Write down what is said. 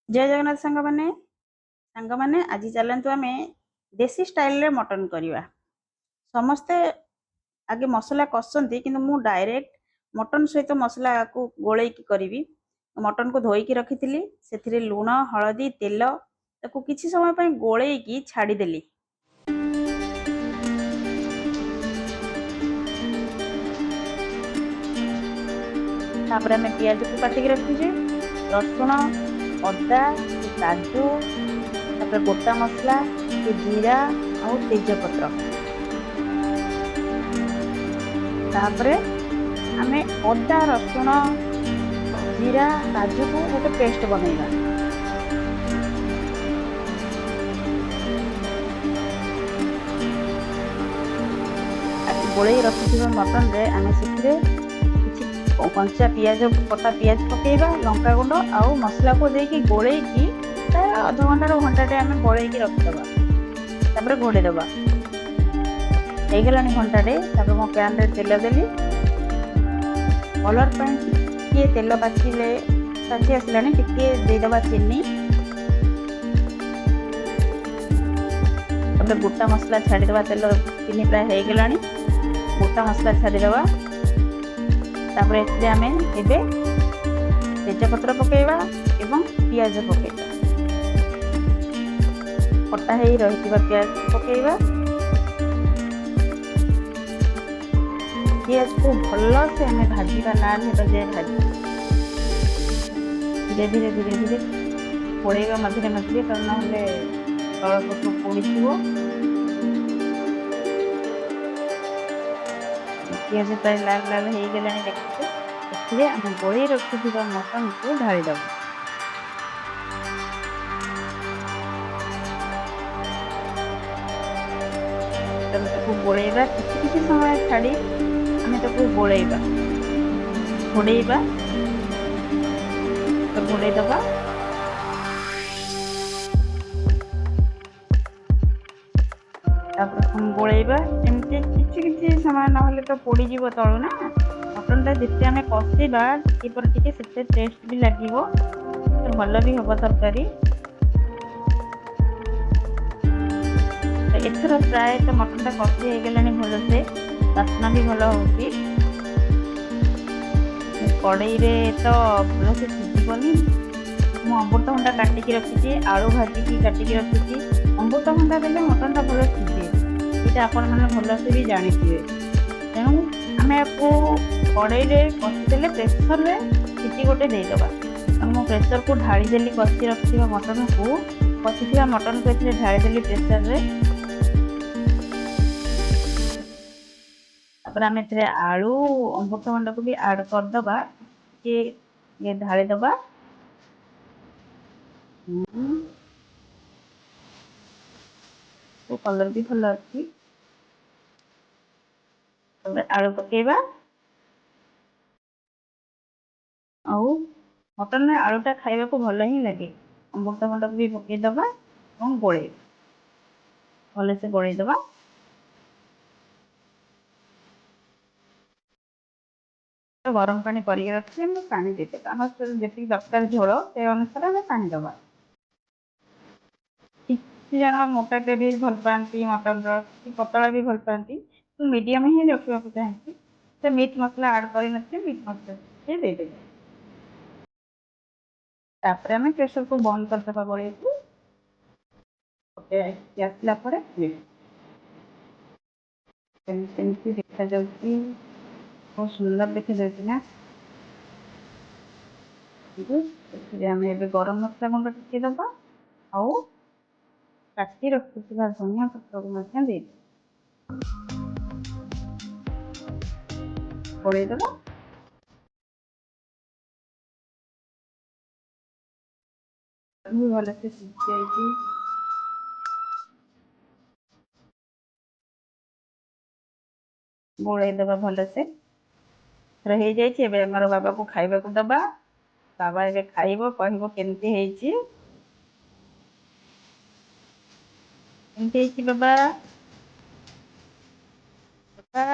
जय जगन्नाथ सांग माने आज चलतु आम देसी स्टाइल रे मटन करवा। समस्ते आगे मसला कसती कि मु डायरेक्ट मटन सहित मसला को गोले करी। मटन को धोईकी रखी से लुण हलदी तेल ताको किसी समय पर गोले छाड़देली। तापर आम पियाज को काटिक रखीजे, रसुण अदा काजू तापर गोटा मसला जीरा और तेजपत्र। तापर आमे अदा रसुण जीरा काजू को गोटे पेस्ट बनैबा। गोले रखिथिबा मटन रे आमे सिथिरे किछि कंचा पियाज कटा पियाज पकेबा, लंका गुंड आउ मसला को देकी गोले की आधा घंटा रो घंटाटे आमे गोले की रखिदबा। तापर घोड़े दबा हो गलानी घंटाटे। तापर मो पैन रे तेल देली, कलर ପାଇଁ ଟିକେ ତେଲ ପାଚି ଆସିଲାଣି ଟିକେ ଦେଇଦବା ଚିନି। ତାପରେ ଗୋଟା ମସଲା ଛାଡ଼ିଦବା। ତେଲ ଚିନି ପ୍ରାୟ ହେଇଗଲାଣି, ଗୋଟା ମସଲା ଛାଡ଼ିଦବା। ତାପରେ ଏଥିରେ ଆମେ ଏବେ ତେଜପତ୍ର ପକେଇବା ଏବଂ ପିଆଜ ପକେଇବା। କଟା ହେଇ ରହିଥିବା ପିଆଜ ପକେଇବା। पियाज को भल से हमें भाजीबा, लाल होगा जाए भाजी। धीरे धीरे धीरे धीरे पोड़ेगा मझे मझे, कारण ना तलपट पोड़ी। पियाज प्राय लाल लाल हो गला देखिए। आम गोले रखी मटन को ढालीद। गोलेबा किसी समय छाड़ी आम गोलेबा घोड़ेबा। घोड़े दबा। गोलेबा एमती किसी समय ना तो पोड़ी जीव तलू ना। मटन टा जिते आम कषा टे से टेस्ट भी लगे, भल भी हम तरकारी। एथर प्राय तो मटन टा कषि हो गला भल से, बास्ना भी भल हो। कड़ई रे तो भल से सीझीबनी। मु अमृतभंडा काटिकी रखी, आलू भाजिकी काटिकी रखी। अमृतभंडा देले मटन टा भल सीझे, ये आपण मैंने भल से भी जानी। तेणु आम आपको कड़ई रे कषिदेले प्रेसर रे सीटी गोटे देदबा। मु प्रेसर को ढाली देली कषि रखी मटन को, कषि मटन को ढाली देली प्रेसर रे। आम आलू अमृतभंडा को भी ऐड करदबा, ये ढाली दबा। तो कलर भी भल अच्छी। आलू पकेबा आउ मटन में आलूटा खाइबा को भल ही लगे। अमृतभंडा को भी पकेदबा और गोले भल से गोले दबा। गरम पानी कर रखी पानी देते जी दरकार झोल से अनुसार आम पानी दबा। किसी जन मोटा ग्रेवी भल पाती मटन पतला भी भल पाती, तो मीडियम ही रखा चाहिए। तो मीट मसला ऐड कर मीट मसला देदेवे। तापर आम प्रेसर को बंद करदे गोले आसला देखा जा बहुत सुंदर देखा जाए। आम ए गरम मसला गुंड टिके दबा आउ काटी रखुवा धनिया पत्र को दे गोले दबा। भल से सीझी गोले दबा भल से रही जाइए। आमर बाबा को खाइबा को दबा। बाबा ए खाइब कह केमती बाबा बाबा।